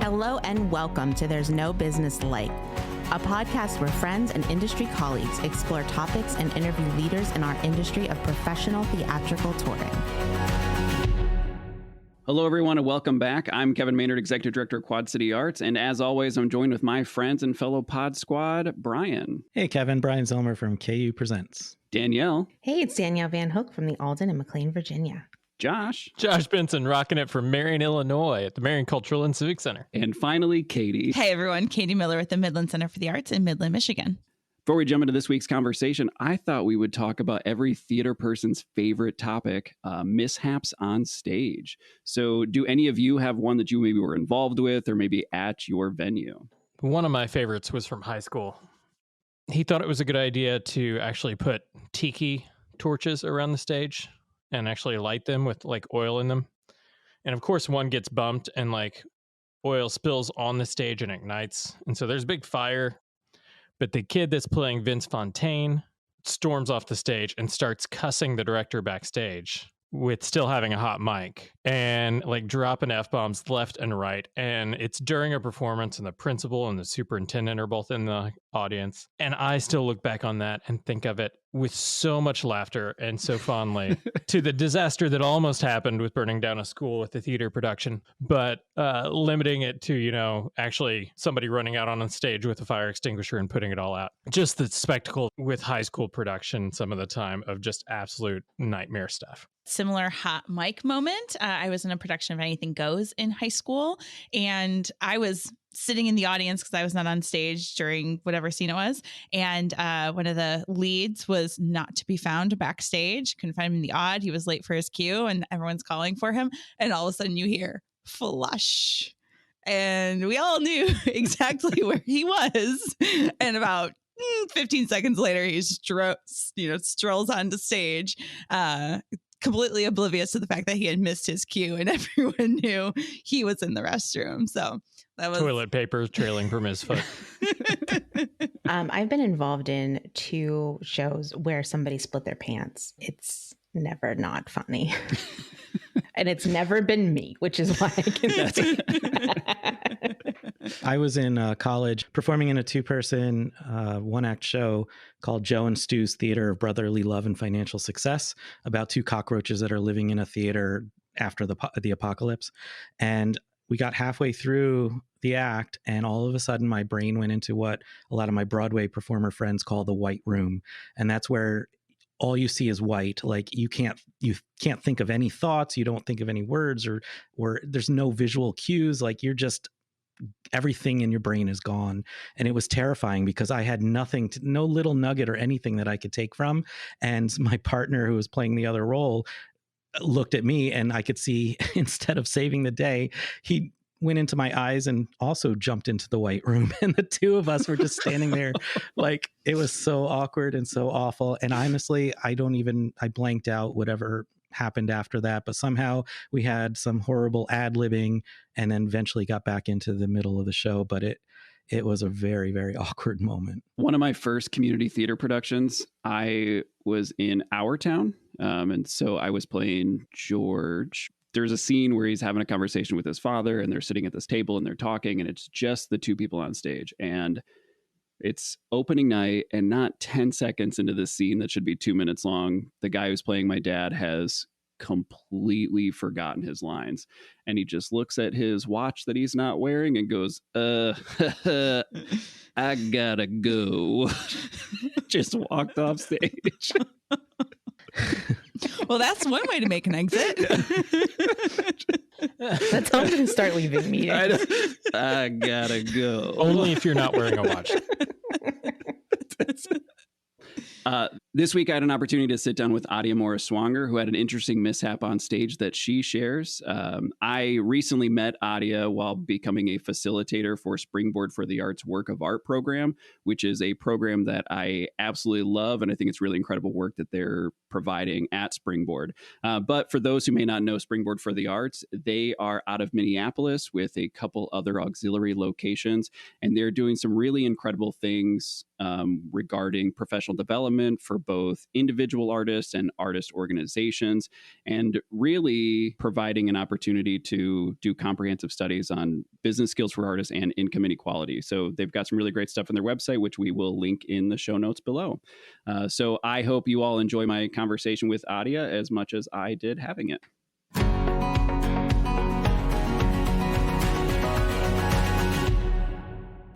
Hello and welcome to There's No Business Like, a podcast where friends and industry colleagues explore topics and interview leaders in our industry of professional theatrical touring. Hello, everyone, and welcome back. I'm Kevin Maynard, Executive Director of Quad City Arts, and as always, I'm joined with my friends and fellow Pod Squad, Brian. Hey, Kevin. Brian Zellmer from KU Presents. Danielle. Hey, it's Danielle Van Hook from the Alden in McLean, Virginia. Josh Benson, rocking it from Marion, Illinois at the Marion Cultural and Civic Center. And finally, Katie. Hey, everyone. Katie Miller with the Midland Center for the Arts in Midland, Michigan. Before we jump into this week's conversation, I thought we would talk about every theater person's favorite topic, mishaps on stage. So do any of you have one that you maybe were involved with or maybe at your venue? One of my favorites was from high school. He thought it was a good idea to actually put tiki torches around the stage and actually light them with like oil in them. And of course, one gets bumped and like oil spills on the stage and ignites. And so there's a big fire. But the kid that's playing Vince Fontaine storms off the stage and starts cussing the director backstage with still having a hot mic and like dropping F-bombs left and right. And it's during a performance and the principal and the superintendent are both in the audience. And I still look back on that and think of it with so much laughter and so fondly to the disaster that almost happened with burning down a school with the theater production, but limiting it to, you know, actually somebody running out on a stage with a fire extinguisher and putting it all out. Just the spectacle with high school production some of the time of just absolute nightmare stuff. Similar hot mic moment. I was in a production of Anything Goes in high school, and I was sitting in the audience because I was not on stage during whatever scene it was. And one of the leads was not to be found backstage. Couldn't find him in the odd. He was late for his cue and everyone's calling for him. And all of a sudden you hear flush. And we all knew exactly where he was. And about 15 seconds later, he strolls onto stage, completely oblivious to the fact that he had missed his cue, and everyone knew he was in the restroom. So that was toilet paper trailing from his foot. I've been involved in 2 shows where somebody split their pants. It's never not funny. And it's never been me, which is why I can say I was in college performing in a 2-person, 1-act show called Joe and Stu's Theater of Brotherly Love and Financial Success, about 2 cockroaches that are living in a theater after the apocalypse. And we got halfway through the act, and all of a sudden my brain went into what a lot of my Broadway performer friends call the white room. And that's where all you see is white. Like you can't think of any thoughts. You don't think of any words or there's no visual cues. Like you're just, everything in your brain is gone. And it was terrifying because I had no little nugget or anything that I could take from. And my partner, who was playing the other role, looked at me, and I could see instead of saving the day, he went into my eyes and also jumped into the white room. And the 2 of us were just standing there. Like it was so awkward and so awful. And honestly, I blanked out whatever happened after that, but somehow we had some horrible ad-libbing and then eventually got back into the middle of the show. But it was a very, very awkward moment. One of my first community theater productions, I was in Our Town. And so I was playing George. There's a scene where he's having a conversation with his father and they're sitting at this table and they're talking, and it's just the 2 people on stage. And it's opening night, and not 10 seconds into this scene that should be 2 minutes long, the guy who's playing my dad has completely forgotten his lines. And he just looks at his watch that he's not wearing and goes, I gotta go. Just walked off stage. well, that's one way to make an exit. that's how I'm going to start leaving meetings. I gotta go. Only if you're not wearing a watch. This week, I had an opportunity to sit down with Adia Morris Swanger, who had an interesting mishap on stage that she shares. I recently met Adia while becoming a facilitator for Springboard for the Arts Work of Art program, which is a program that I absolutely love. And I think it's really incredible work that they're providing at Springboard. But for those who may not know Springboard for the Arts, they are out of Minneapolis with a couple other auxiliary locations. And they're doing some really incredible things regarding professional development for both individual artists and artist organizations, and really providing an opportunity to do comprehensive studies on business skills for artists and income inequality. So they've got some really great stuff on their website, which we will link in the show notes below. So I hope you all enjoy my conversation with Adia as much as I did having it.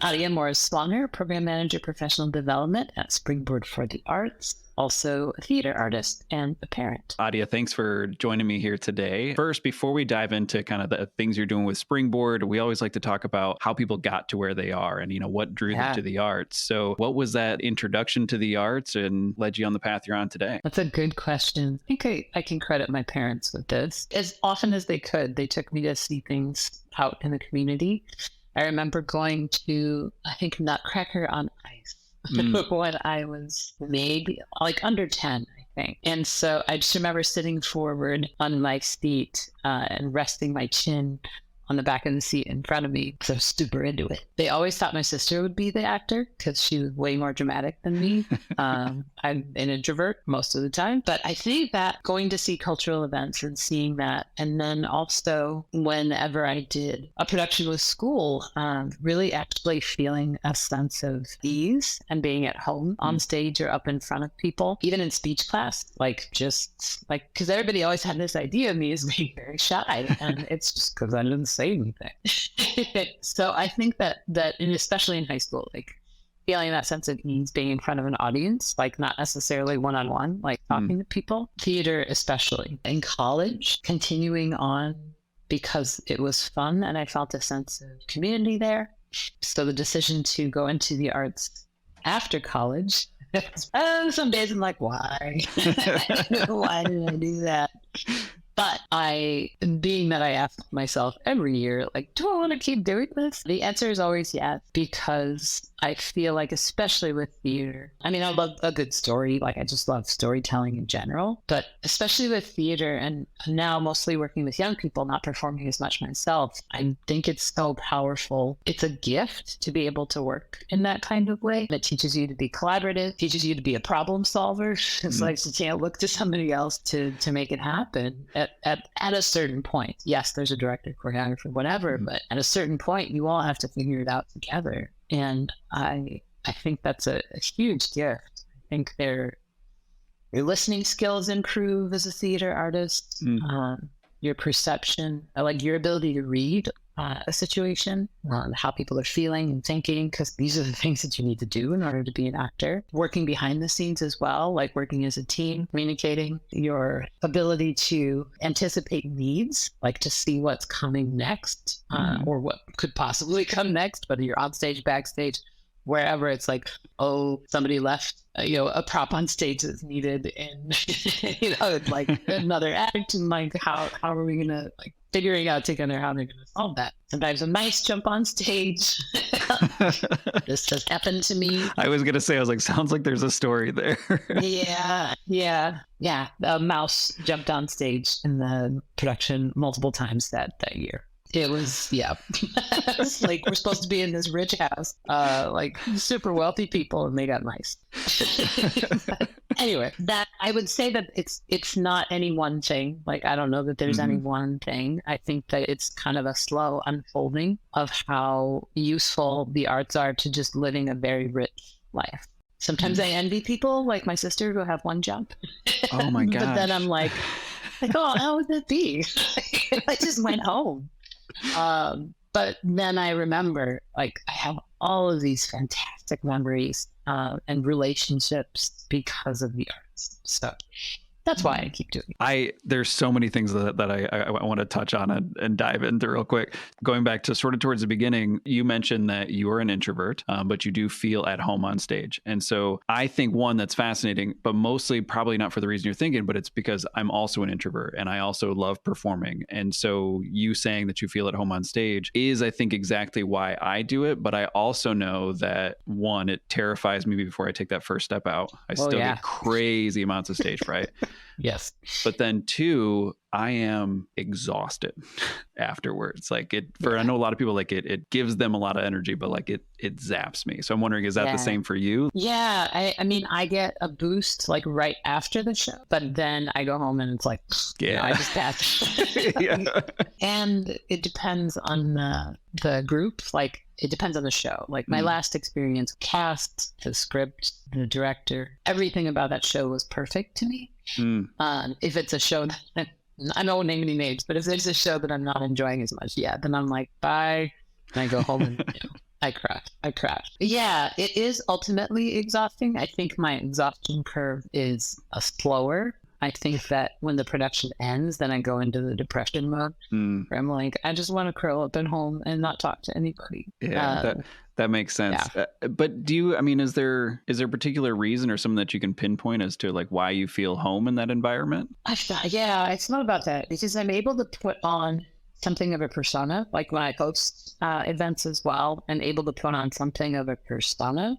Adia Morris Swanger, Program Manager, Professional Development at Springboard for the Arts, also a theater artist and a parent. Adia, thanks for joining me here today. First, before we dive into kind of the things you're doing with Springboard, we always like to talk about how people got to where they are and, what drew them to the arts. So what was that introduction to the arts and led you on the path you're on today? That's a good question. I think I can credit my parents with this. As often as they could, they took me to see things out in the community. I remember going to, I think, Nutcracker on Ice when I was maybe like under 10, I think. And so I just remember sitting forward on my seat and resting my chin on the back of the seat in front of me because I was super into it. They always thought my sister would be the actor because she was way more dramatic than me. I'm an introvert most of the time, but I think that going to see cultural events and seeing that, and then also whenever I did a production with school, really actually feeling a sense of ease and being at home on stage or up in front of people, even in speech class, because everybody always had this idea of me as being very shy, and it's just because I didn't say anything. So I think that and especially in high school, like feeling that sense of ease, being in front of an audience, like not necessarily one-on-one, like talking to people, theater especially. In college, continuing on because it was fun and I felt a sense of community there. So the decision to go into the arts after college, some days I'm like, why? Why did I do that? But being that I ask myself every year, like, do I want to keep doing this? The answer is always yes, because I feel like, especially with theater, I mean, I love a good story. Like, I just love storytelling in general, but especially with theater, and now mostly working with young people, not performing as much myself, I think it's so powerful. It's a gift to be able to work in that kind of way. It teaches you to be collaborative, teaches you to be a problem solver. It's like you can't look to somebody else to make it happen at a certain point. Yes, there's a director, choreographer, whatever, but at a certain point, you all have to figure it out together. And I think that's a huge gift. I think your listening skills improve as a theater artist, your perception, like your ability to read a situation, how people are feeling and thinking, because these are the things that you need to do in order to be an actor. Working behind the scenes as well, like working as a team, communicating, your ability to anticipate needs, like to see what's coming next, or what could possibly come next, whether you're on stage, backstage, wherever. It's like, oh, somebody left a prop on stage that's needed, and like another act, and like how are we gonna figuring out together how they're gonna solve that. Sometimes a mice jump on stage. This has happened to me. I was gonna say, I was like, sounds like there's a story there. Yeah. The mouse jumped on stage in the production multiple times that year. It was, it's like we're supposed to be in this rich house, like super wealthy people, and they got mice. Anyway, that I would say that it's not any one thing. Like, I don't know that there's any one thing. I think that it's kind of a slow unfolding of how useful the arts are to just living a very rich life. Sometimes I envy people like my sister who have one job. Oh my gosh. But then I'm like, oh, how would that be? I just went home. But then I remember, I have all of these fantastic memories and relationships because of the arts. So that's why I keep doing it. There's so many things that I want to touch on and dive into real quick. Going back to sort of towards the beginning, you mentioned that you are an introvert, but you do feel at home on stage. And so I think, one, that's fascinating, but mostly probably not for the reason you're thinking, but it's because I'm also an introvert and I also love performing. And so you saying that you feel at home on stage is, I think, exactly why I do it. But I also know that, one, it terrifies me before I take that first step out. I still get crazy amounts of stage fright. Yes. But then 2, I am exhausted afterwards. Like I know a lot of people, like it gives them a lot of energy, but like it zaps me. So I'm wondering, is that the same for you? Yeah. I mean, I get a boost like right after the show, but then I go home and it's like, I just pass. Yeah. And it depends on the group. Like, it depends on the show. Like my last experience, cast, the script, the director, everything about that show was perfect to me. If it's a show that I don't name any names, but if there's a show that I'm not enjoying as much, then I'm like, bye. And I go home and I crash. Yeah, it is ultimately exhausting. I think my exhaustion curve is slower. I think that when the production ends, then I go into the depression mode where I'm like, I just want to curl up at home and not talk to anybody. Yeah, that makes sense. Yeah. But is there a particular reason or something that you can pinpoint as to like why you feel home in that environment? It's not about that, because I'm able to put on something of a persona, like when I host events as well, and able to put on something of a persona.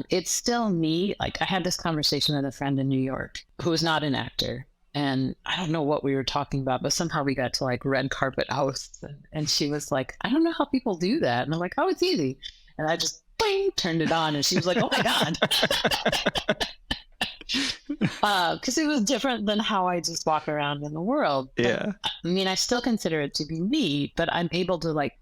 It's still me. Like, I had this conversation with a friend in New York who is not an actor. And I don't know what we were talking about, but somehow we got to like red carpet house. And she was like, I don't know how people do that. And I'm like, oh, it's easy. And I just turned it on. And she was like, oh my God. Because it was different than how I just walk around in the world. Yeah. But, I mean, I still consider it to be me, but I'm able to like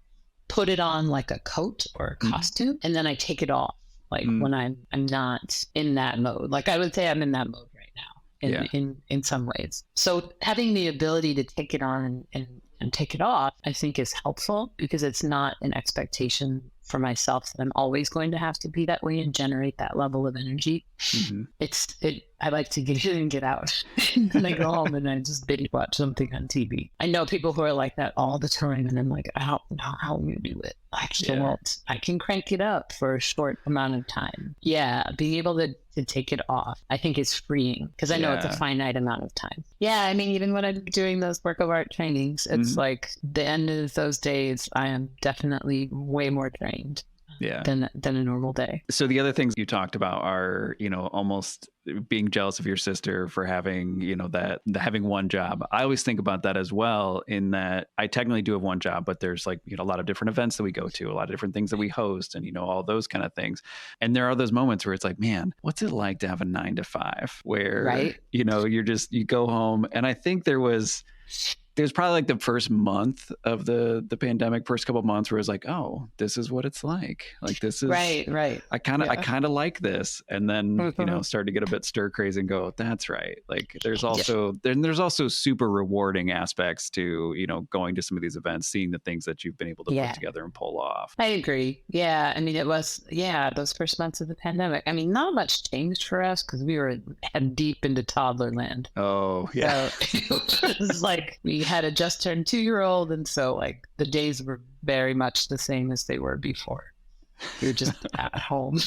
put it on like a coat or a costume, and then I take it off. Like when I'm not in that mode. Like I would say I'm in that mode right now in some ways. So having the ability to take it on and take it off, I think is helpful, because it's not an expectation for myself that I'm always going to have to be that way and generate that level of energy. I like to get in and get out. And then I go home and I just binge watch something on TV. I know people who are like that all the time, and I'm like, I don't know how you do it. I can't. I can crank it up for a short amount of time. Yeah, being able to take it off, I think is freeing, because I know it's a finite amount of time. Yeah, I mean, even when I'm doing those work of art trainings, it's like the end of those days, I am definitely way more drained. Than a normal day. So the other things you talked about are, almost being jealous of your sister for having, having one job. I always think about that as well, in that I technically do have one job, but there's like, a lot of different events that we go to, a lot of different things that we host, and, all those kind of things. And there are those moments where it's like, man, what's it like to have a 9 to 5 where, you go home. And I think there's probably like the first month of the pandemic, first couple of months, where it's like, oh, this is what it's like. Like, this is right. I kind of like this. And then, start to get a bit stir crazy and go, that's right. Like there's also super rewarding aspects to, going to some of these events, seeing the things that you've been able to put together and pull off. I agree. Yeah. I mean, it was, those first months of the pandemic. I mean, not much changed for us because we were head deep into toddler land. Oh, yeah. So it was like we had a just turned 2-year-old, and so like the days were very much the same as they were before. We were just at home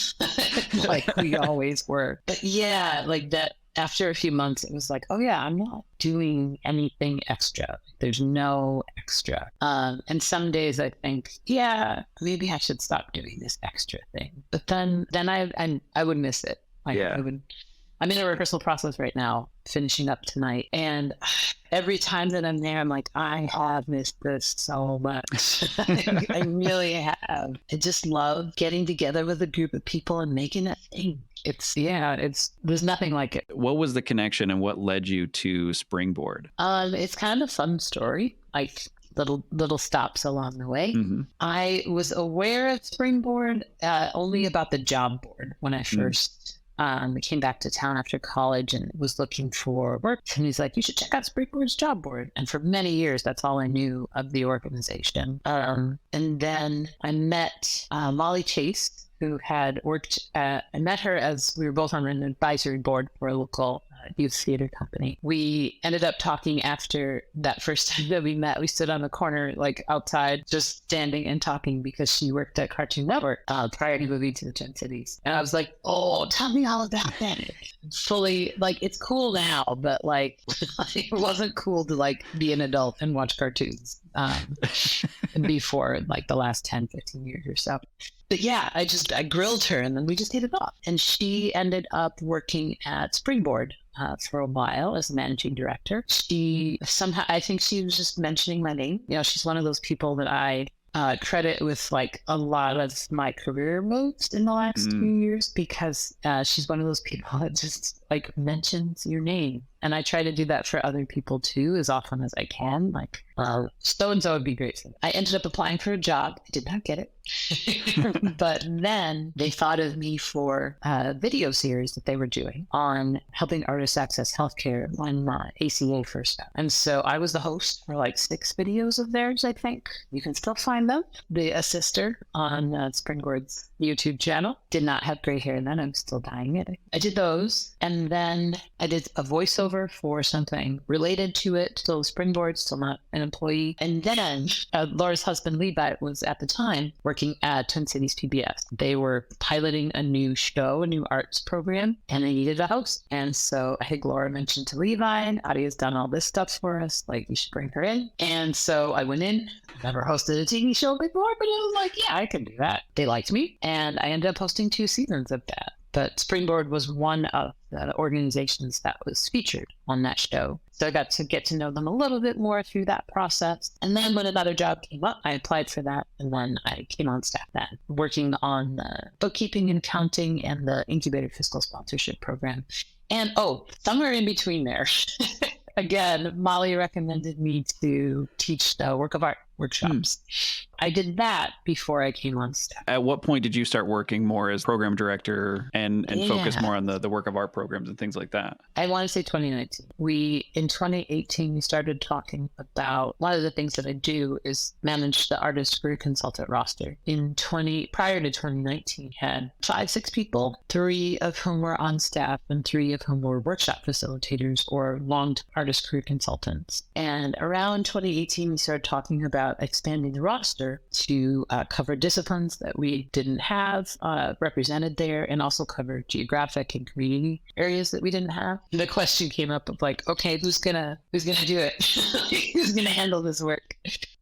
like we always were. But like that, after a few months, it was like, oh yeah, I'm not doing anything extra. There's no extra. And some days I think, maybe I should stop doing this extra thing. But then I would miss it. I'm in a rehearsal process right now, finishing up tonight. And every time that I'm there, I'm like, I have missed this so much. I really have. I just love getting together with a group of people and making a thing. There's nothing like it. What was the connection and what led you to Springboard? It's kind of a fun story, like little stops along the way. I was aware of Springboard only about the job board when I first came back to town after college and was looking for work. And he's like, you should check out Springboard's job board. And for many years, that's all I knew of the organization. And then I met Molly Chase, who had worked I met her as we were both on an advisory board for a local youth theater company. We ended up talking after that first time that we met. We stood on the corner, like outside, just standing and talking, because she worked at Cartoon Network prior to moving to the Twin Cities. And I was like, oh, tell me all about that. Fully, like, it's cool now, but like, it wasn't cool to like be an adult and watch cartoons before like the last 10, 15 years or so. But yeah, I grilled her and then we just hit it off. And she ended up working at Springboard for a while as a managing director. She somehow, I think she was just mentioning my name. You know, she's one of those people that I credit with like a lot of my career moves in the last 2 years, because she's one of those people that just like mentions your name. And I try to do that for other people too, as often as I can. Like, so-and-so would be great. I ended up applying for a job. I did not get it. But then they thought of me for a video series that they were doing on helping artists access healthcare when ACA first out. And so I was the host for like 6 videos of theirs, I think. You can still find them. The assister on Springboard's YouTube channel. Did not have gray hair then. I'm still dyeing it. I did those. And then I did a voiceover for something related to it. Still Springboard, still not an employee. And then Laura's husband, Levi, was at the time working at Twin Cities PBS. They were piloting a new show, a new arts program, and they needed a host. And so I think Laura mentioned to Levi, Adia's done all this stuff for us. Like, you should bring her in. And so I went in. Never hosted a TV show before, but it was like, yeah, I can do that. They liked me. And I ended up hosting 2 seasons of that. But Springboard was one of the organizations that was featured on that show. So I got to get to know them a little bit more through that process. And then when another job came up, I applied for that. And then I came on staff then, working on the bookkeeping and accounting and the incubator fiscal sponsorship program. And somewhere in between there, again, Molly recommended me to teach the work of art workshops. I did that before I came on staff. At what point did you start working more as program director and focus more on the work of art programs and things like that? I want to say 2019. In 2018, we started talking about one of the things that I do is manage the artist career consultant roster. Prior to 2019, had 5-6 people, 3 of whom were on staff and 3 of whom were workshop facilitators or long artist career consultants. And around 2018, we started talking about expanding the roster to cover disciplines that we didn't have represented there, and also cover geographic and community areas that we didn't have. The question came up of like, okay, who's gonna do it? Who's gonna handle this work?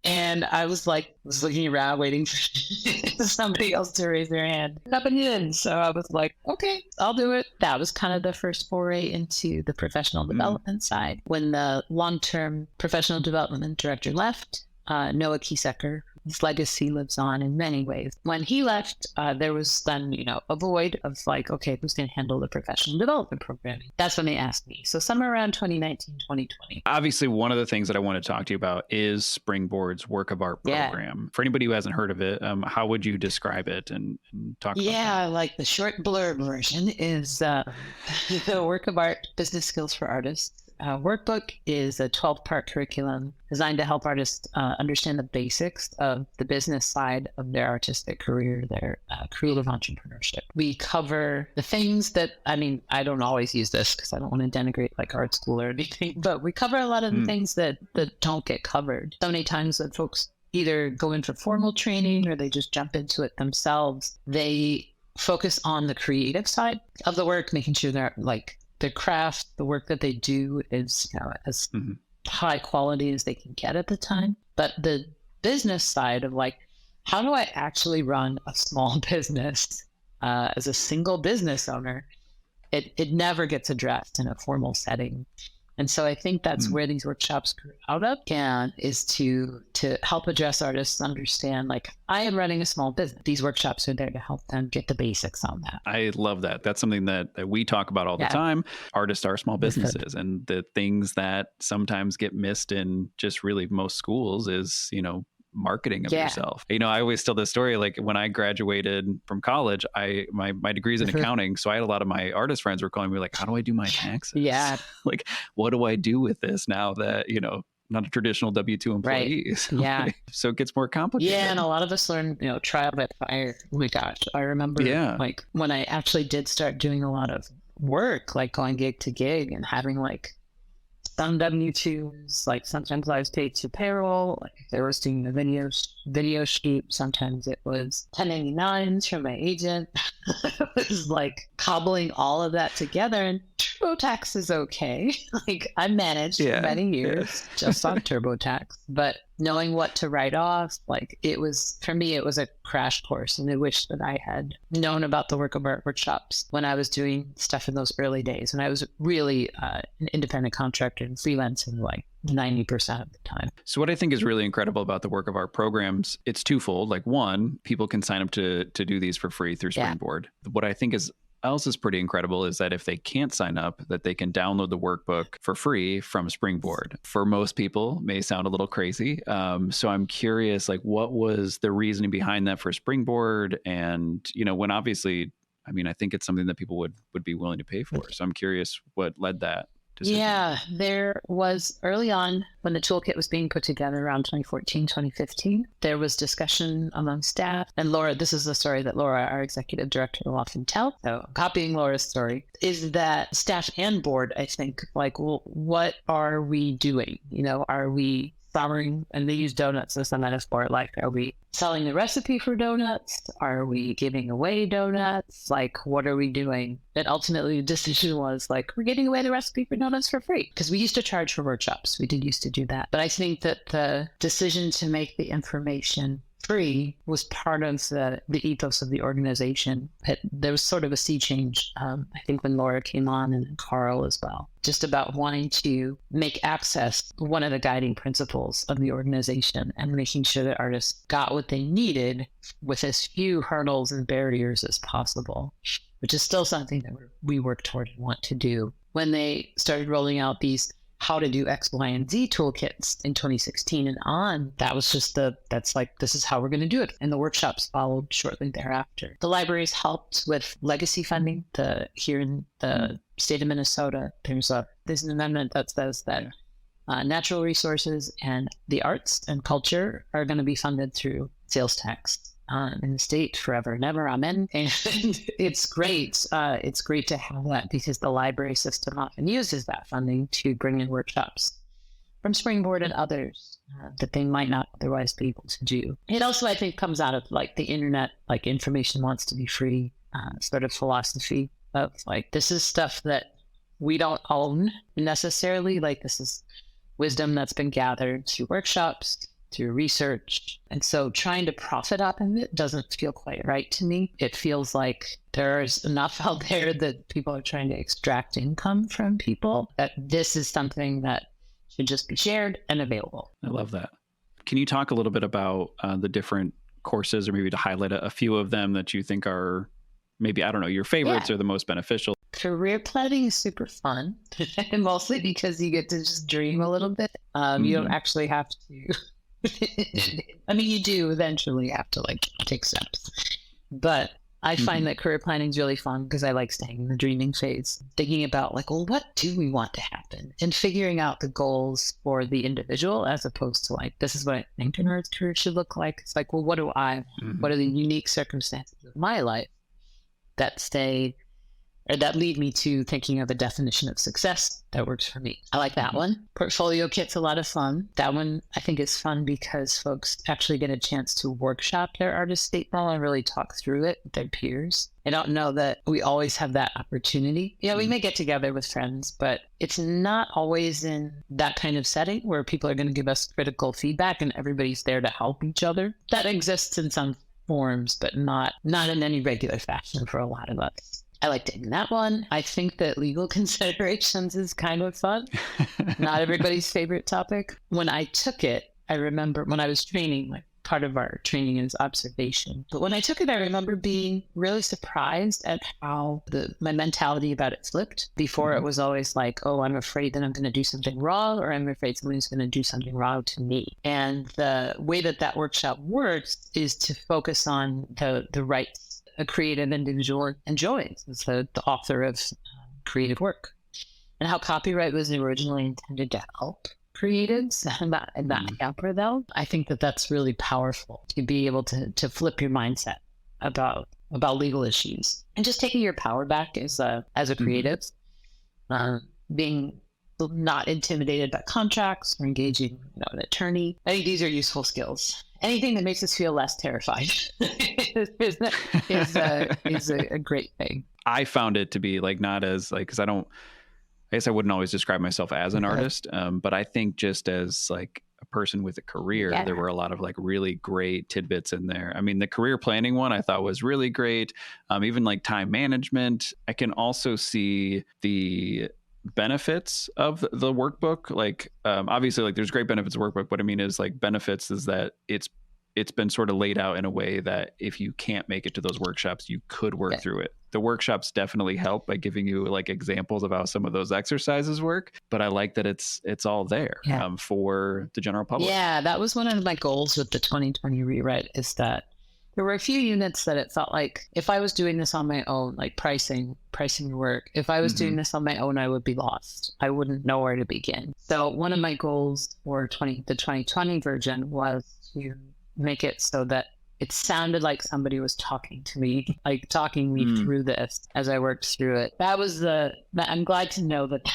And I was looking around waiting for somebody else to raise their hand. Nobody did. So I was like, okay, I'll do it. That was kind of the first foray into the professional development side. When the long-term professional development director left, Noah Kiesecker, his legacy lives on in many ways. When he left, there was then, a void of like, okay, who's going to handle the professional development programming? That's when they asked me. So somewhere around 2019, 2020. Obviously, one of the things that I want to talk to you about is Springboard's work of art program. For anybody who hasn't heard of it, how would you describe it and talk about that? Like the short blurb version is the work of art business skills for artists. Workbook is a 12-part curriculum designed to help artists understand the basics of the business side of their artistic career, their creative entrepreneurship. We cover the things that, I don't always use this because I don't want to denigrate like art school or anything, but we cover a lot of the things that don't get covered. So many times that folks either go in for formal training or they just jump into it themselves. They focus on the creative side of the work, making sure they're like, the craft, the work that they do is as high quality as they can get at the time. But the business side of like, how do I actually run a small business as a single business owner? It never gets addressed in a formal setting. And so I think that's where these workshops grew out of, and is to help address artists understand, like, I am running a small business. These workshops are there to help them get the basics on that. I love that. That's something that we talk about all the time. Artists are small businesses, and the things that sometimes get missed in just really most schools is, marketing of yourself. I always tell this story, like when I graduated from college, my degree's in accounting. So I had a lot of my artist friends were calling me like, how do I do my taxes? Like, what do I do with this now that, not a traditional W-2 employee? Right. So, yeah. So it gets more complicated. Yeah. And a lot of us learn, trial by fire. Oh my gosh. I remember like when I actually did start doing a lot of work, like going gig to gig and having like some W-2s, like sometimes I was paid to payroll, like if they were doing the video shoot, sometimes it was 1099s from my agent. It was like cobbling all of that together and TurboTax is okay. Like I managed for many years just on TurboTax, but knowing what to write off, like it was, for me, it was a crash course. And I wish that I had known about the work of art workshops when I was doing stuff in those early days. And I was really an independent contractor and freelancing like 90% of the time. So what I think is really incredible about the work of art programs, it's twofold. Like one, people can sign up to do these for free through Springboard. What I think else is pretty incredible is that if they can't sign up, that they can download the workbook for free from Springboard. For most people, may sound a little crazy. So I'm curious, like, what was the reasoning behind that for Springboard? And, when obviously, I mean, I think it's something that people would be willing to pay for. So I'm curious what led that decision. Yeah, there was early on when the toolkit was being put together around 2014, 2015, there was discussion among staff. And Laura, this is the story that Laura, our executive director, will often tell. So copying Laura's story is that staff and board, I think, like, well, what are we doing? Are we souring, and they use donuts as a metaphor, like, are we selling the recipe for donuts? Are we giving away donuts? Like, what are we doing? And ultimately the decision was like, we're giving away the recipe for donuts for free, because we used to charge for workshops. We did used to do that. But I think that the decision to make the information free was part of the ethos of the organization. There was sort of a sea change, I think, when Laura came on, and Carl as well, just about wanting to make access one of the guiding principles of the organization and making sure that artists got what they needed with as few hurdles and barriers as possible, which is still something that we work toward and want to do. When they started rolling out these how to do X, Y, and Z toolkits in 2016 and on, that was just this is how we're going to do it. And the workshops followed shortly thereafter. The libraries helped with legacy funding. Here in the state of Minnesota, there's an amendment that says that natural resources and the arts and culture are going to be funded through sales tax in the state forever and ever. Amen. And it's great. It's great to have that, because the library system often uses that funding to bring in workshops from Springboard and others that they might not otherwise be able to do. It also, I think, comes out of like the internet, like information wants to be free sort of philosophy of like, this is stuff that we don't own necessarily. Like, this is wisdom that's been gathered through workshops, through research. And so trying to profit off of it doesn't feel quite right to me. It feels like there's enough out there that people are trying to extract income from people, that this is something that should just be shared and available. I love that. Can you talk a little bit about the different courses, or maybe to highlight a few of them that you think are maybe, I don't know, your favorites or the most beneficial? Career planning is super fun, and mostly because you get to just dream a little bit. You don't actually have to I mean, you do eventually have to like take steps, but I find that career planning is really fun because I like staying in the dreaming phase, thinking about like, well, what do we want to happen, and figuring out the goals for the individual, as opposed to like, this is what I think an artist career should look like. It's like, well, what do I want? What are the unique circumstances of my life that lead me to thinking of a definition of success that works for me? I like that one. Portfolio kit's a lot of fun. That one I think is fun because folks actually get a chance to workshop their artist statement and really talk through it with their peers. I don't know that we always have that opportunity. We may get together with friends, but it's not always in that kind of setting where people are going to give us critical feedback and everybody's there to help each other. That exists in some forms, but not in any regular fashion for a lot of us. I like taking that one. I think that legal considerations is kind of fun. Not everybody's favorite topic. When I took it, I remember when I was training, like part of our training is observation. But when I took it, I remember being really surprised at how my mentality about it flipped. Before it was always like, oh, I'm afraid that I'm going to do something wrong, or I'm afraid somebody's going to do something wrong to me. And the way that workshop works is to focus on the rights a creative individual enjoys as the author of creative work, and how copyright was originally intended to help creatives and not hamper them. I think that that's really powerful, to be able to flip your mindset about legal issues and just taking your power back as a creative, being not intimidated by contracts or engaging an attorney. I think these are useful skills. Anything that makes us feel less terrified is a great thing. I found it to be like, not as like, because I don't I guess I wouldn't always describe myself as an artist, but I think just as like a person with a career, there were a lot of like really great tidbits in there. I mean, the career planning one I thought was really great. Even like time management. I can also see the benefits of the workbook. Like obviously, like there's great benefits of workbook. What I mean is like benefits is that it's been sort of laid out in a way that if you can't make it to those workshops, you could work through it. The workshops definitely help by giving you like examples of how some of those exercises work. But I like that it's all there for the general public. Yeah, that was one of my goals with the 2020 rewrite, is that there were a few units that it felt like if I was doing this on my own, like pricing work, if I was doing this on my own, I would be lost. I wouldn't know where to begin. So one of my goals for the 2020 version was to make it so that it sounded like somebody was talking to me, like talking me through this as I worked through it. That was I'm glad to know that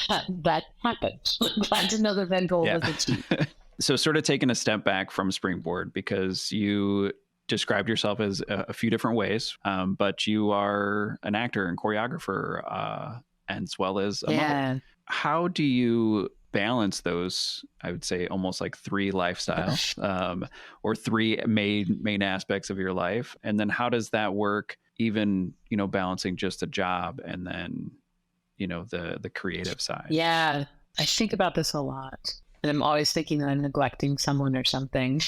happened. I'm glad to know that goal was achieved. So sort of taking a step back from Springboard, because you described yourself as a few different ways, but you are an actor and choreographer as well as a mother. How do you balance those, I would say, almost like three lifestyles or three main aspects of your life? And then how does that work, even, balancing just a job and then, the creative side? Yeah, I think about this a lot. And I'm always thinking that I'm neglecting someone or something.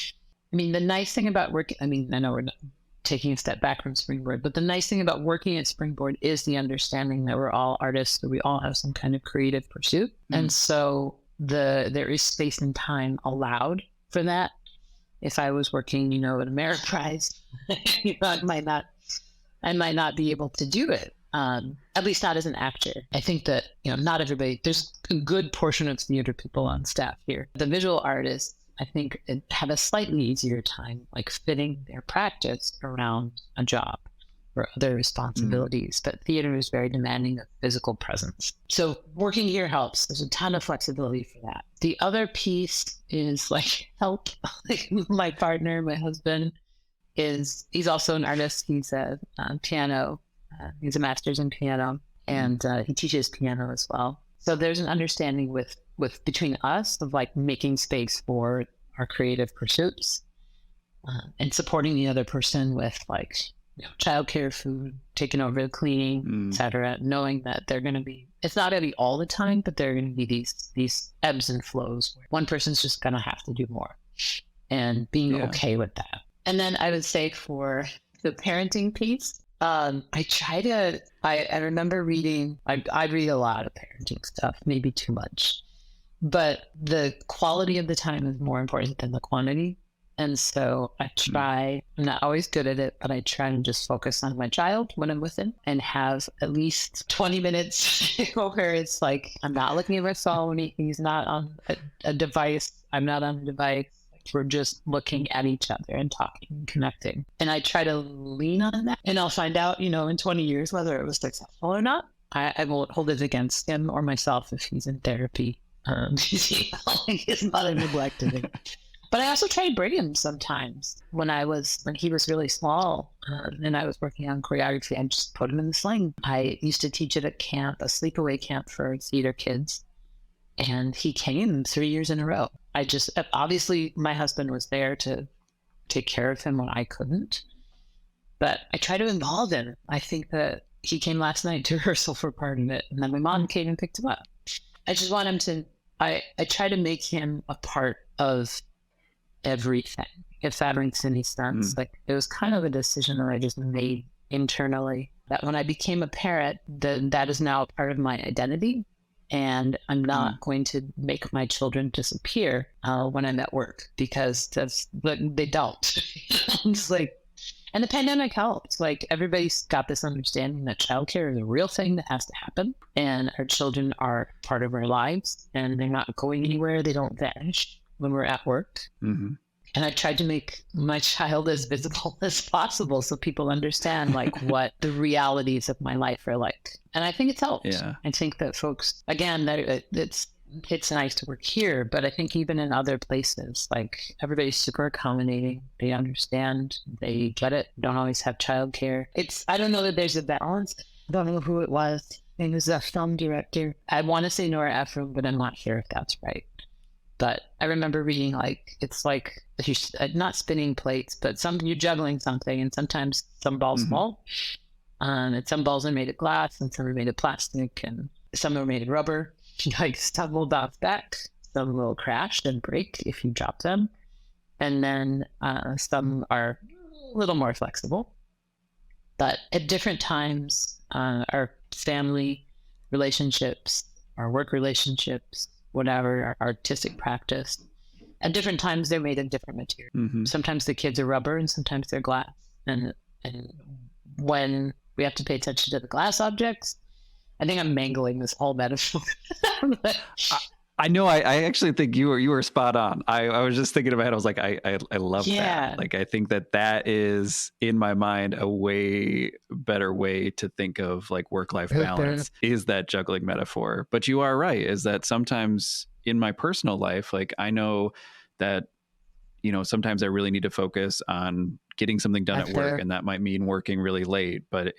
I mean, the nice thing about working, I know we're not taking a step back from Springboard, but the nice thing about working at Springboard is the understanding that we're all artists, that we all have some kind of creative pursuit. And so there is space and time allowed for that. If I was working, at Ameriprise, I might not be able to do it. At least not as an actor. I think that, not everybody, there's a good portion of theater people on staff here. The visual artists, I think, have a slightly easier time, like fitting their practice around a job or other responsibilities. But theater is very demanding of physical presence. So working here helps. There's a ton of flexibility for that. The other piece is like help. My partner, my husband, he's also an artist. He's a piano. He's a master's in piano, and he teaches piano as well. So there's an understanding with between us of like making space for our creative pursuits and supporting the other person with like childcare, food, taking over the cleaning, etc. Knowing that they're going to be, it's not going to be all the time, but there are going to be these ebbs and flows where one person's just going to have to do more, and being okay with that. And then I would say for the parenting piece, I remember reading, I read a lot of parenting stuff, maybe too much, but the quality of the time is more important than the quantity. And so I try, I'm not always good at it, but I try to just focus on my child when I'm with him and have at least 20 minutes where it's like, I'm not looking at my phone. He's not on a device. I'm not on a device. We're just looking at each other and talking and connecting. And I try to lean on that, and I'll find out, in 20 years, whether it was successful or not. I won't hold it against him or myself if he's in therapy. His mother neglected him. But I also try to bring him sometimes. When he was really small and I was working on choreography, I just put him in the sling. I used to teach it at camp, a sleepaway camp for theater kids. And he came 3 years in a row. Obviously my husband was there to take care of him when I couldn't, but I try to involve him. I think that he came last night to rehearsal for part of it, and then my mom came and picked him up. I just want him to, I try to make him a part of everything, if that makes any sense. Like, it was kind of a decision that I just made internally, that when I became a parent, that is now a part of my identity. And I'm not going to make my children disappear when I'm at work, because they don't. It's like, and the pandemic helped. Like, everybody's got this understanding that childcare is a real thing that has to happen, and our children are part of our lives, and they're not going anywhere. They don't vanish when we're at work. And I tried to make my child as visible as possible so people understand like what the realities of my life are like. And I think it's helped. Yeah. I think that folks, again, that it's nice to work here, but I think even in other places, like, everybody's super accommodating. They understand, they get it. Don't always have childcare. I don't know that there's a balance. don't know who it was. It was a film director. I want to say Nora Ephron, but I'm not sure if that's right. But I remember reading, like, it's like, not spinning plates, but you're juggling something, and sometimes some balls fall. And some balls are made of glass, and some are made of plastic, and some are made of rubber. Like, some will bounce back, some will crash and break if you drop them. And then some are a little more flexible. But at different times, our family relationships, our work relationships, whatever, our artistic practice, at different times they're made of different material. Sometimes the kids are rubber and sometimes they're glass. And when we have to pay attention to the glass objects, I think I'm mangling this whole metaphor. I know. I actually think you were spot on. I was just thinking in my head. I was like, I love that. Like, I think that is in my mind a way better way to think of like work-life balance is that juggling metaphor. But you are right. Is that sometimes in my personal life, like I know that, you know, sometimes I really need to focus on getting something done at work, and that might mean working really late. But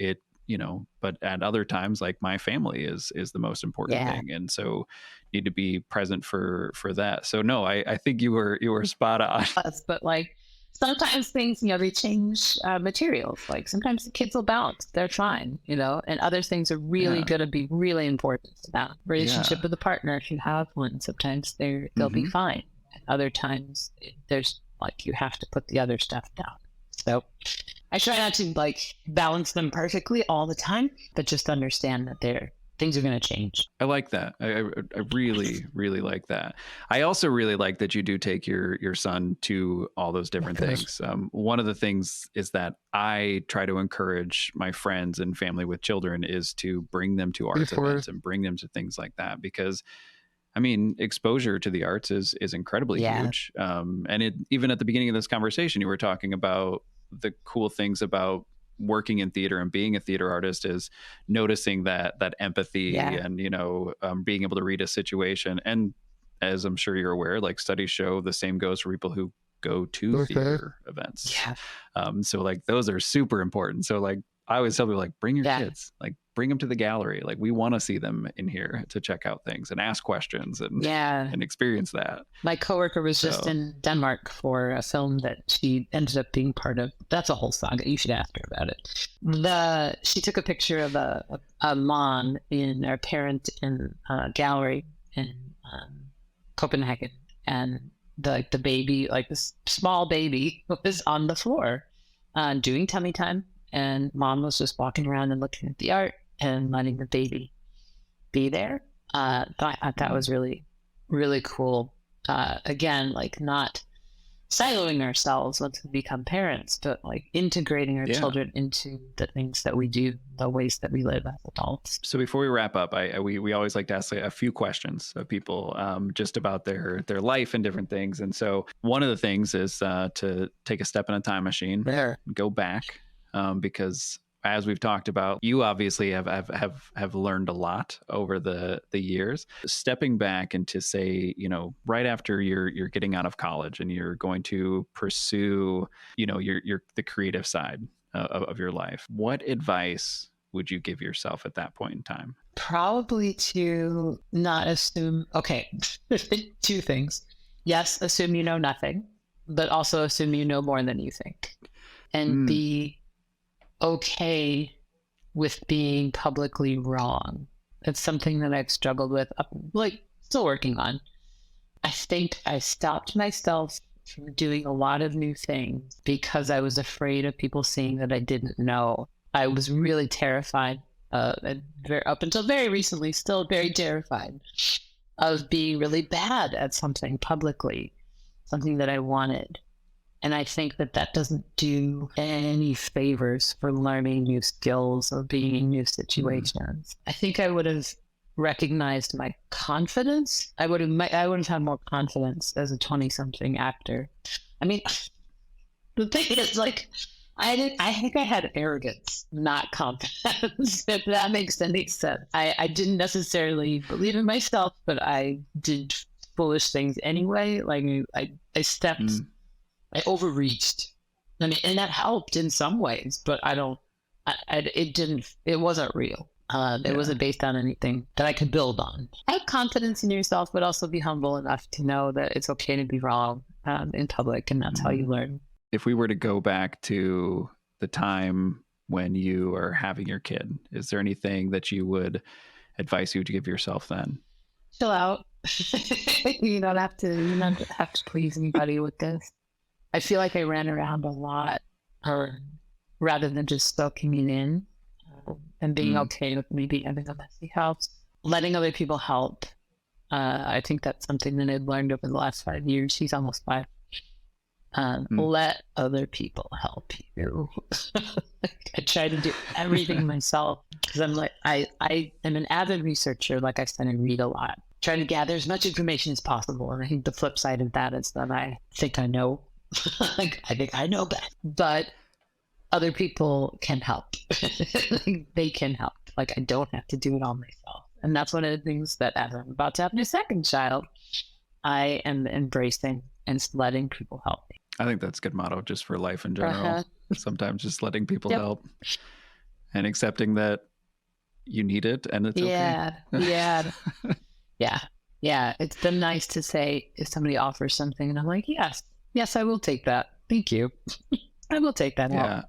but at other times, like my family is the most important thing, and so need to be present for that. So no, I think you were spot on. But like sometimes things, they change materials. Like sometimes the kids will bounce, they're fine, and other things are really going to be really important to that relationship with a partner. If you have one, sometimes they'll be fine. And other times there's like you have to put the other stuff down. So I try not to like balance them perfectly all the time, but just understand that things are going to change. I like that. I really, really like that. I also really like that you do take your son to all those different things. One of the things is that I try to encourage my friends and family with children is to bring them to arts events and bring them to things like that, because I mean, exposure to the arts is incredibly huge. And even at the beginning of this conversation, you were talking about the cool things about working in theater and being a theater artist is noticing that empathy and, being able to read a situation. And as I'm sure you're aware, like studies show the same goes for people who go to theater events. So like those are super important. So like I always tell people, like, bring your kids, like bring them to the gallery. Like we want to see them in here to check out things and ask questions and experience that. My coworker was just in Denmark for a film that she ended up being part of. That's a whole saga. You should ask her about it. She took a picture of a mom and her parent in a gallery in Copenhagen, and the baby, like this small baby, was on the floor doing tummy time. And mom was just walking around and looking at the art and letting the baby be there. I thought that was really, really cool. Again, like not siloing ourselves once we become parents, but like integrating our children into the things that we do, the ways that we live as adults. So before we wrap up, we always like to ask a few questions of people just about their life and different things. And so one of the things is to take a step in a time machine, go back. Because as we've talked about, you obviously have learned a lot over the years. Stepping back and to say, right after you're getting out of college and you're going to pursue, the creative side of your life, what advice would you give yourself at that point in time? Probably to not assume. Okay, two things. Yes, assume you know nothing, but also assume you know more than you think, and be okay with being publicly wrong. It's something that I've struggled with, like still working on. I think I stopped myself from doing a lot of new things because I was afraid of people seeing that I didn't know. I was really terrified, and up until very recently, still very terrified of being really bad at something publicly, something that I wanted. And I think that doesn't do any favors for learning new skills or being in new situations. I think I would have recognized my confidence. I would have had more confidence as a 20-something actor. I mean, the thing is, like, I think I had arrogance, not confidence, if that makes any sense. I didn't necessarily believe in myself, but I did foolish things anyway. Like I stepped... I overreached. I mean, and that helped in some ways, but I don't it wasn't real. It wasn't based on anything that I could build on. Have confidence in yourself, but also be humble enough to know that it's okay to be wrong in public, and that's how you learn. If we were to go back to the time when you are having your kid, is there anything that you would advise you to give yourself then? Chill out. You don't have to please anybody with this. I feel like I ran around a lot, rather than just soaking it in and being okay with maybe having a messy house, letting other people help. I think that's something that I've learned over the last 5 years. She's almost 5. Let other people help you. I try to do everything myself because I'm like, I am an avid researcher. Like I said, I read a lot, trying to gather as much information as possible. And I think the flip side of that is that I think I know, like I think I know best, but other people can help. They can help. Like I don't have to do it all myself. And that's one of the things that as I'm about to have my second child, I am embracing and letting people help me. I think that's a good motto just for life in general. Sometimes just letting people help and accepting that you need it and it's okay. Yeah. It's been nice to say if somebody offers something and I'm like, yes, I will take that. Thank you. I will take that. Yeah.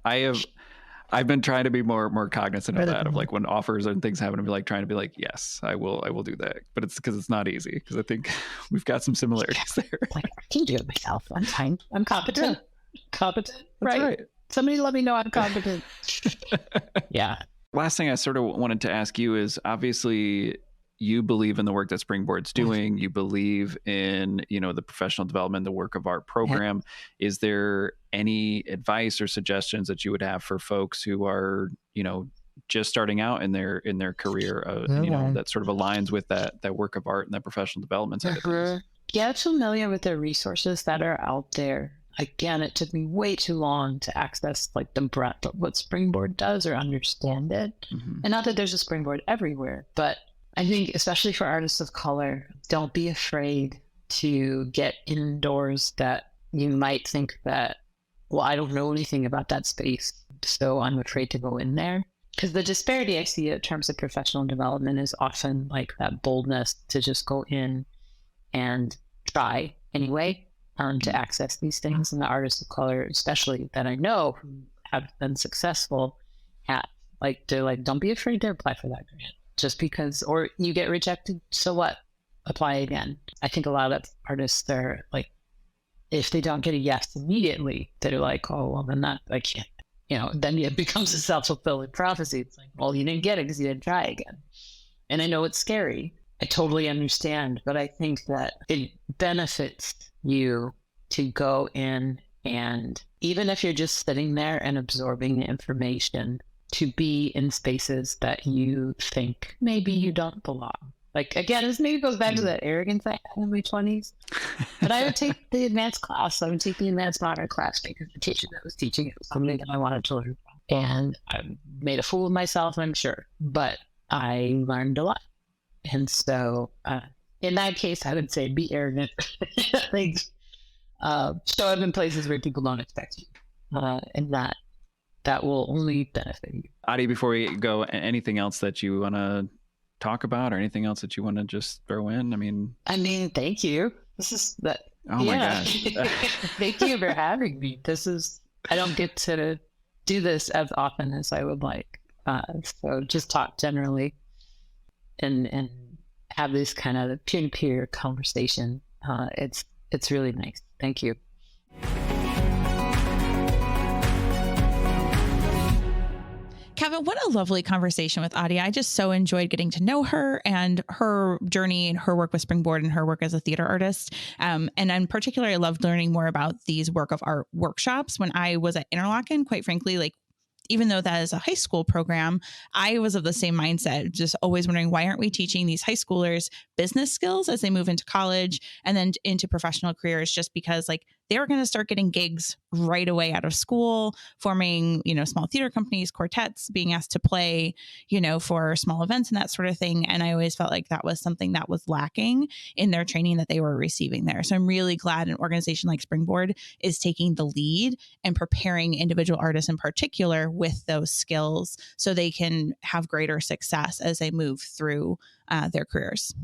I've been trying to be more cognizant of that, of like when offers and things happen, to be like trying to be like, yes, I will do that. But it's because it's not easy, because I think we've got some similarities there. Like I can do it myself. I'm fine. I'm competent. Competent. Right. Somebody let me know I'm competent. Yeah. Last thing I sort of wanted to ask you is, obviously you believe in the work that Springboard's doing. You believe in, the professional development, the work of art program. Is there any advice or suggestions that you would have for folks who are, just starting out in their career, that sort of aligns with that work of art and that professional development side of things? Get familiar with the resources that are out there. Again, it took me way too long to access like the breadth of what Springboard does or understand it. And not that there's a Springboard everywhere, but I think especially for artists of color, don't be afraid to get indoors that you might think that, well, I don't know anything about that space, so I'm afraid to go in there. Because the disparity I see in terms of professional development is often like that boldness to just go in and try anyway, to access these things. And the artists of color, especially that I know who have been successful at, like, they're like, don't be afraid to apply for that grant. Just because, or you get rejected, so what? Apply again. I think a lot of artists are like, if they don't get a yes immediately, they're like, oh, well, then that, I can't, then it becomes a self-fulfilling prophecy. It's like, well, you didn't get it because you didn't try again. And I know it's scary. I totally understand, but I think that it benefits you to go in, and even if you're just sitting there and absorbing the information, to be in spaces that you think maybe you don't belong. Like, again, this maybe goes back to that arrogance I had in my 20s. But I would take the advanced class. I would take the advanced modern class because the teacher that was teaching it was something that I wanted to learn from. And I made a fool of myself, I'm sure. But I learned a lot. And so in that case, I would say be arrogant. Like, show up in places where people don't expect you. And that will only benefit you. Adia, before we go, anything else that you want to talk about, or anything else that you want to just throw in? I mean, thank you. This is that. Oh my gosh. Thank you for having me. I don't get to do this as often as I would like. So just talk generally and have this kind of peer-to-peer conversation. It's really nice. Thank you. Kevin, what a lovely conversation with Adia. I just so enjoyed getting to know her and her journey and her work with Springboard and her work as a theater artist. And in particular, I loved learning more about these work of art workshops. When I was at Interlochen, quite frankly, like, even though that is a high school program, I was of the same mindset, just always wondering, why aren't we teaching these high schoolers business skills as they move into college and then into professional careers? Just because, like, they were going to start getting gigs right away out of school, forming, small theater companies, quartets, being asked to play, for small events and that sort of thing. And I always felt like that was something that was lacking in their training that they were receiving there. So I'm really glad an organization like Springboard is taking the lead and preparing individual artists in particular with those skills so they can have greater success as they move through their careers.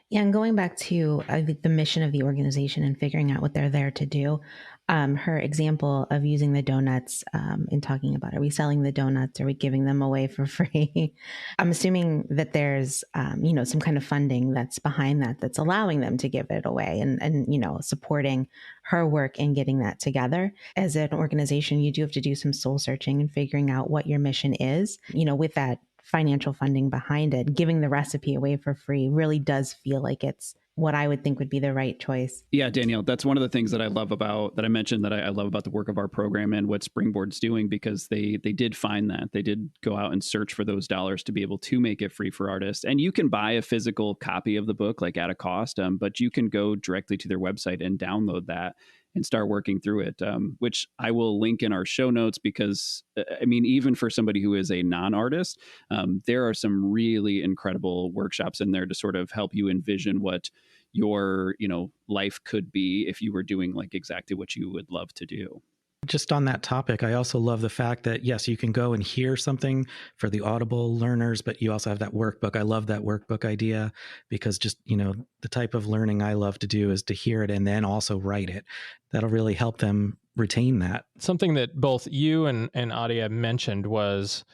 Yeah, and going back to the mission of the organization and figuring out what they're there to do, her example of using the donuts in talking about, are we selling the donuts? Are we giving them away for free? I'm assuming that there's, some kind of funding that's behind that, that's allowing them to give it away and supporting her work in getting that together. As an organization, you do have to do some soul searching and figuring out what your mission is, with that financial funding behind it. Giving the recipe away for free really does feel like it's what I would think would be the right choice. Yeah, Danielle, that's one of the things that I love about, that I mentioned, that I love about the work of our program and what Springboard's doing, because they did find that. They did go out and search for those dollars to be able to make it free for artists. And you can buy a physical copy of the book, like at a cost, but you can go directly to their website and download that and start working through it, which I will link in our show notes, because, even for somebody who is a non-artist, there are some really incredible workshops in there to sort of help you envision what your, life could be if you were doing like exactly what you would love to do. Just on that topic, I also love the fact that, yes, you can go and hear something for the Audible learners, but you also have that workbook. I love that workbook idea, because just, the type of learning I love to do is to hear it and then also write it. That'll really help them retain that. Something that both you and Adia mentioned was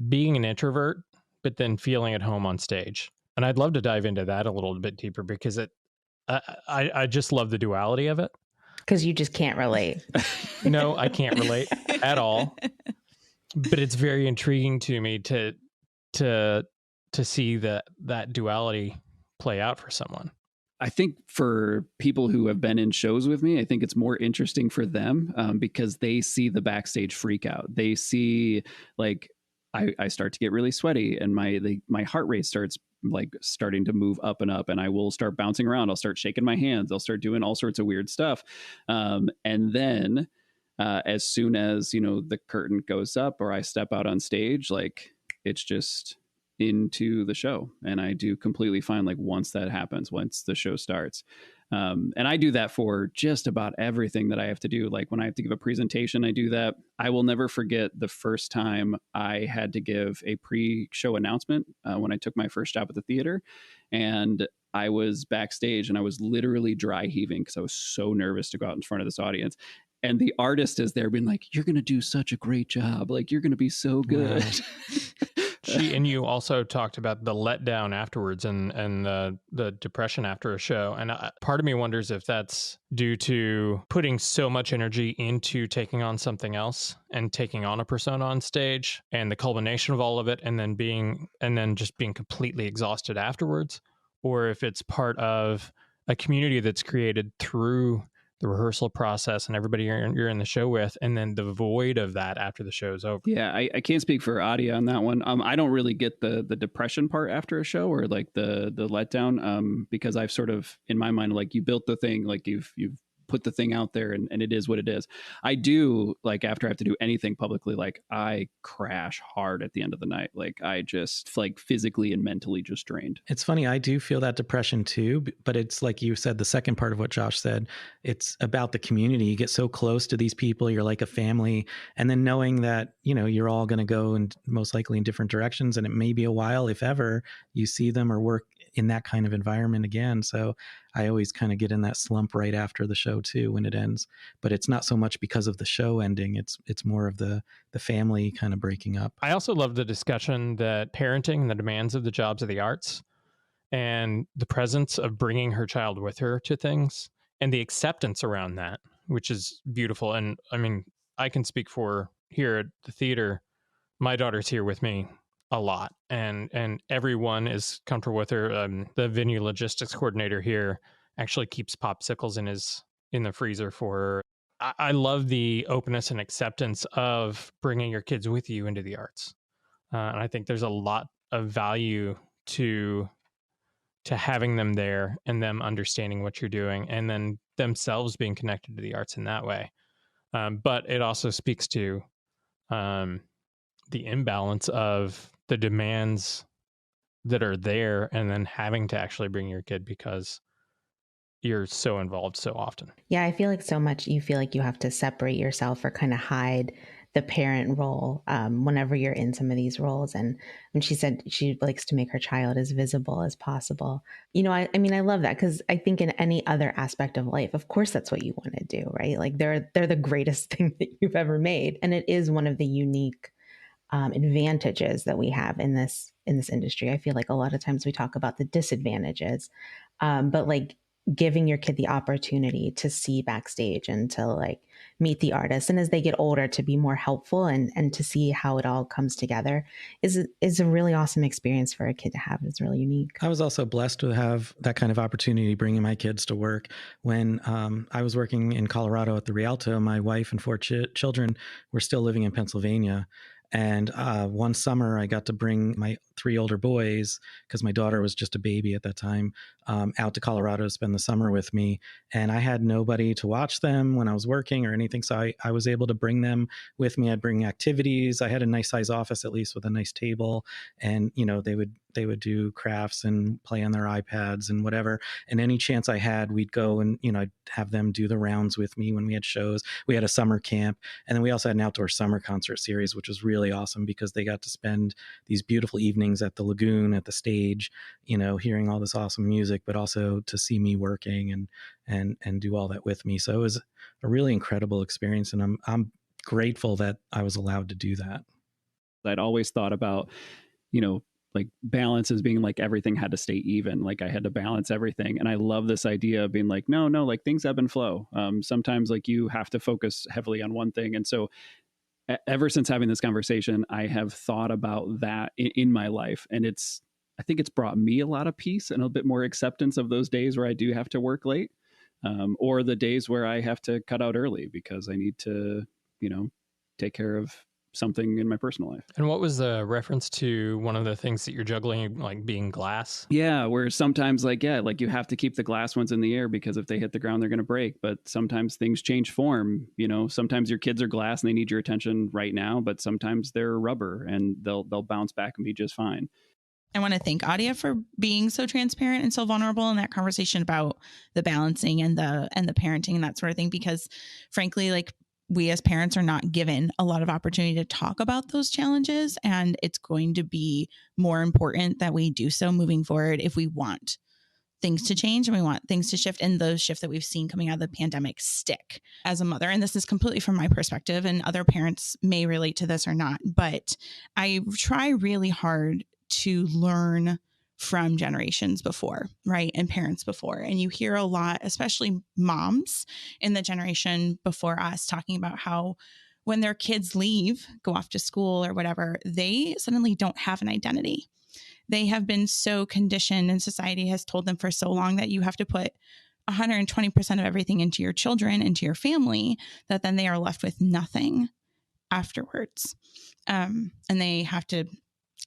being an introvert, but then feeling at home on stage. And I'd love to dive into that a little bit deeper, because I just love the duality of it. Because you just can't relate. No, I can't relate at all. But it's very intriguing to me to see that duality play out for someone. I think for people who have been in shows with me, I think it's more interesting for them because they see the backstage freak out. They see, like, I start to get really sweaty and my heart rate starting to move up and up, and I will start bouncing around. I'll start shaking my hands. I'll start doing all sorts of weird stuff. And then as soon as, the curtain goes up or I step out on stage, like, it's just into the show. And I do completely fine, like, once that happens, once the show starts. And I do that for just about everything that I have to do. Like when I have to give a presentation, I do that. I will never forget the first time I had to give a pre-show announcement when I took my first job at the theater. And I was backstage and I was literally dry heaving because I was so nervous to go out in front of this audience. And the artist is there being like, "You're going to do such a great job. Like, you're going to be so good." Wow. She and you also talked about the letdown afterwards and the depression after a show. And part of me wonders if that's due to putting so much energy into taking on something else and taking on a persona on stage, and the culmination of all of it, and then just being completely exhausted afterwards, or if it's part of a community that's created through the rehearsal process and everybody you're in the show with, and then the void of that after the show's over. Yeah, I can't speak for Adia on that one. I don't really get the depression part after a show, or like the letdown, because I've sort of, in my mind, like, you built the thing, like you've put the thing out there, and it is what it is. I do, like, after I have to do anything publicly, like, I crash hard at the end of the night. Like, I just, like, physically and mentally just drained. It's funny, I do feel that depression too, but it's like you said, the second part of what Josh said, it's about the community. You get so close to these people, you're like a family, and then knowing that, you're all going to go and most likely in different directions, and it may be a while, if ever, you see them or work in that kind of environment again. So I always kind of get in that slump right after the show too, when it ends, but it's not so much because of the show ending. It's more of the family kind of breaking up. I also love the discussion that parenting and the demands of the jobs of the arts and the presence of bringing her child with her to things and the acceptance around that, which is beautiful. And I mean, I can speak for here at the theater. My daughter's here with me a lot, and everyone is comfortable with her. The venue logistics coordinator here actually keeps popsicles in the freezer for her. I love the openness and acceptance of bringing your kids with you into the arts, and I think there's a lot of value to having them there and them understanding what you're doing, and then themselves being connected to the arts in that way. But it also speaks to the imbalance of the demands that are there, and then having to actually bring your kid because you're so involved so often. Yeah, I feel like so much you feel like you have to separate yourself or kind of hide the parent role whenever you're in some of these roles. And when she said she likes to make her child as visible as possible, I mean, I love that, because I think in any other aspect of life, of course, that's what you want to do, right? Like they're the greatest thing that you've ever made, and it is one of the unique advantages that we have in this industry. I feel like a lot of times we talk about the disadvantages, but like giving your kid the opportunity to see backstage and to like meet the artists, and as they get older to be more helpful and to see how it all comes together is a really awesome experience for a kid to have. It's really unique. I was also blessed to have that kind of opportunity bringing my kids to work. When I was working in Colorado at the Rialto, my wife and 4 children were still living in Pennsylvania. And one summer I got to bring my 3 older boys, because my daughter was just a baby at that time, out to Colorado to spend the summer with me. And I had nobody to watch them when I was working or anything. So I was able to bring them with me. I'd bring activities. I had a nice size office, at least with a nice table. And, they would do crafts and play on their iPads and whatever. And any chance I had, we'd go and, I'd have them do the rounds with me when we had shows. We had a summer camp. And then we also had an outdoor summer concert series, which was really awesome because they got to spend these beautiful evenings at the lagoon, at the stage, hearing all this awesome music, but also to see me working and do all that with me. So it was a really incredible experience. And I'm grateful that I was allowed to do that. I'd always thought about, like balance as being like everything had to stay even. Like I had to balance everything. And I love this idea of being like, no, like things ebb and flow. Sometimes like you have to focus heavily on one thing. And so ever since having this conversation, I have thought about that in my life. And I think it's brought me a lot of peace and a bit more acceptance of those days where I do have to work late, or the days where I have to cut out early because I need to, take care of something in my personal life. And what was the reference to one of the things that you're juggling, like being glass? Yeah, where sometimes like you have to keep the glass ones in the air because if they hit the ground, they're going to break. But sometimes things change form. Sometimes your kids are glass and they need your attention right now, but sometimes they're rubber and they'll bounce back and be just fine. I want to thank Adia for being so transparent and so vulnerable in that conversation about the balancing and the parenting and that sort of thing, because frankly, like we as parents are not given a lot of opportunity to talk about those challenges. And it's going to be more important that we do so moving forward if we want things to change and we want things to shift, and those shift that we've seen coming out of the pandemic stick. As a mother, and this is completely from my perspective, and other parents may relate to this or not, but I try really hard to learn from generations before, right? And parents before. And you hear a lot, especially moms in the generation before us, talking about how when their kids leave, go off to school or whatever, they suddenly don't have an identity. They have been so conditioned, and society has told them for so long that you have to put 120% of everything into your children, into your family, that then they are left with nothing afterwards. And they have to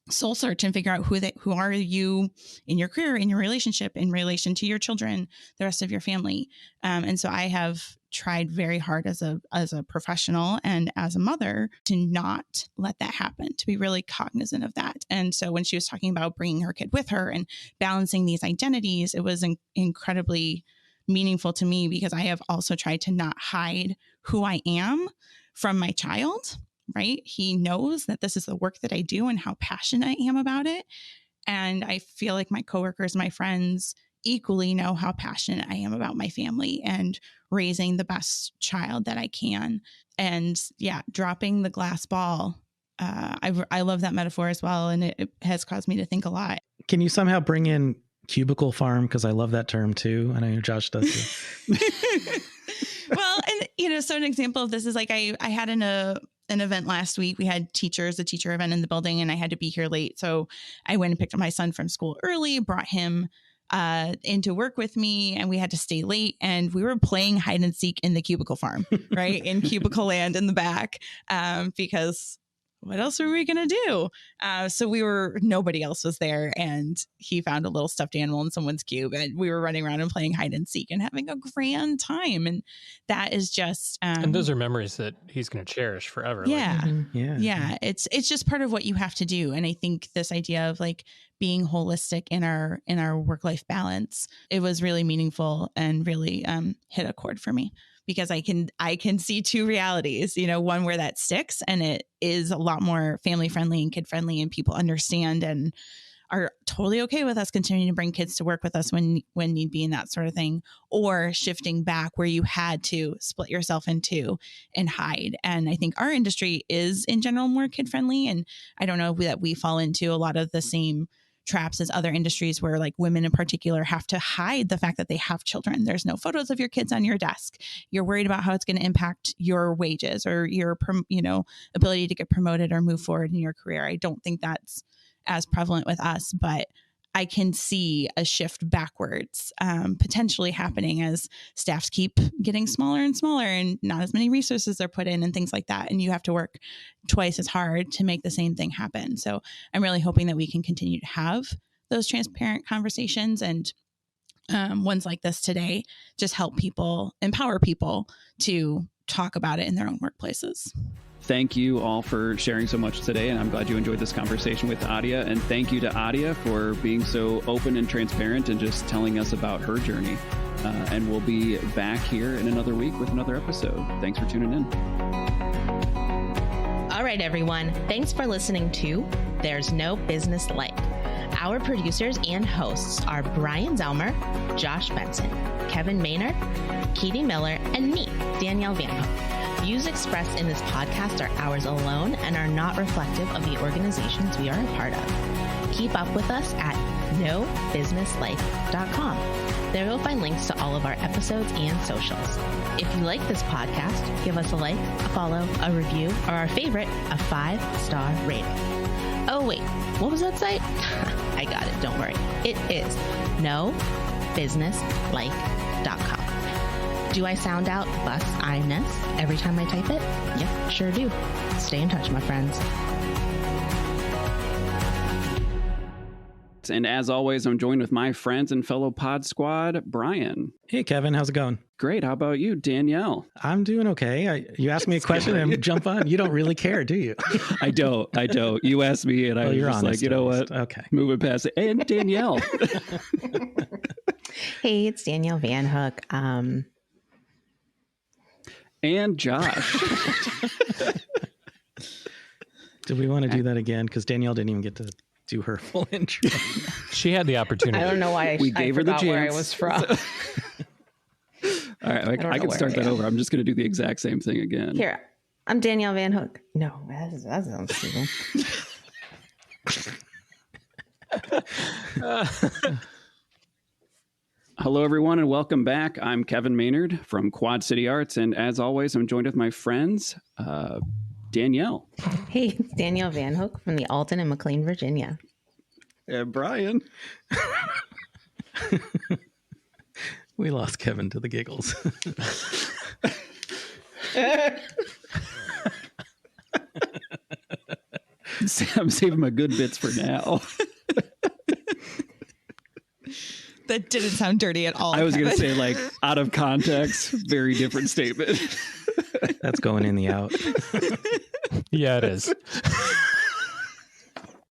soul search and figure out who are you in your career, in your relationship, in relation to your children, the rest of your family. And so I have tried very hard as a professional and as a mother to not let that happen, to be really cognizant of that. And so when she was talking about bringing her kid with her and balancing these identities, it was incredibly meaningful to me, because I have also tried to not hide who I am from my child. Right? He knows that this is the work that I do and how passionate I am about it. And I feel like my coworkers, my friends equally know how passionate I am about my family and raising the best child that I can. And yeah, dropping the glass ball. I love that metaphor as well. And it has caused me to think a lot. Can you somehow bring in cubicle farm? Because I love that term too. I know Josh does too. Well, and so an example of this is like I had an event last week. We had a teacher event in the building, and I had to be here late. So I went and picked up my son from school early, brought him into work with me, and we had to stay late, and we were playing hide and seek in the cubicle farm, right? In cubicle land in the back, because what else were we going to do? So nobody else was there, and he found a little stuffed animal in someone's cube, and we were running around and playing hide and seek and having a grand time. And that is just, and those are memories that he's going to cherish forever. Yeah. Yeah. Yeah. It's just part of what you have to do. And I think this idea of like being holistic in our work-life balance, it was really meaningful and really hit a chord for me. Because I can see two realities, one where that sticks and it is a lot more family friendly and kid friendly, and people understand and are totally okay with us continuing to bring kids to work with us when need be and that sort of thing, or shifting back where you had to split yourself in two and hide. And I think our industry is in general more kid friendly, and I don't know that we fall into a lot of the same traps as other industries where like women in particular have to hide the fact that they have children. There's no photos of your kids on your desk. You're worried about how it's going to impact your wages or your, ability to get promoted or move forward in your career. I don't think that's as prevalent with us, but I can see a shift backwards potentially happening as staffs keep getting smaller and smaller and not as many resources are put in and things like that. And you have to work twice as hard to make the same thing happen. So I'm really hoping that we can continue to have those transparent conversations, and ones like this today just help people, empower people to talk about it in their own workplaces. Thank you all for sharing so much today, and I'm glad you enjoyed this conversation with Adia. And thank you to Adia for being so open and transparent and just telling us about her journey. And we'll be back here in another week with another episode. Thanks for tuning in. All right, everyone. Thanks for listening to There's No Business Like. Our producers and hosts are Brian Zelmer, Josh Benson, Kevin Maynard, Katie Miller, and me, Danielle Van Hook. Views expressed in this podcast are ours alone and are not reflective of the organizations we are a part of. Keep up with us at nobusinesslike.com. There you'll find links to all of our episodes and socials. If you like this podcast, give us a like, a follow, a review, or our favorite, a 5-star rating. Oh, wait, what was that site? I got it, don't worry. It is nobusinesslike.com. Do I sound out bus-I-ness every time I type it? Yep, sure do. Stay in touch, my friends. And as always, I'm joined with my friends and fellow pod squad, Brian. Hey, Kevin, how's it going? Great. How about you, Danielle? I'm doing okay. You ask me a question and jump on. You don't really care, do you? I don't. You asked me, and I was just like, you know what? Okay. Moving past it. And Danielle. Hey, it's Danielle Van Hook. And Josh. Do we want to do that again? Because Danielle didn't even get to do her full intro. She had the opportunity. I don't know why we gave her the chance. Where I was from. All right, I can start that over. I'm just going to do the exact same thing again. Here, I'm Danielle Van Hook. No, that sounds stupid. Hello, everyone, and welcome back. I'm Kevin Maynard from Quad City Arts, and as always, I'm joined with my friends, Danielle. Hey, it's Danielle Van Hook from the Alton in McLean, Virginia. And Brian. We lost Kevin to the giggles. I'm saving my good bits for now. That didn't sound dirty at all. I was going to say, like, out of context, very different statement. That's going in the out. Yeah, it is.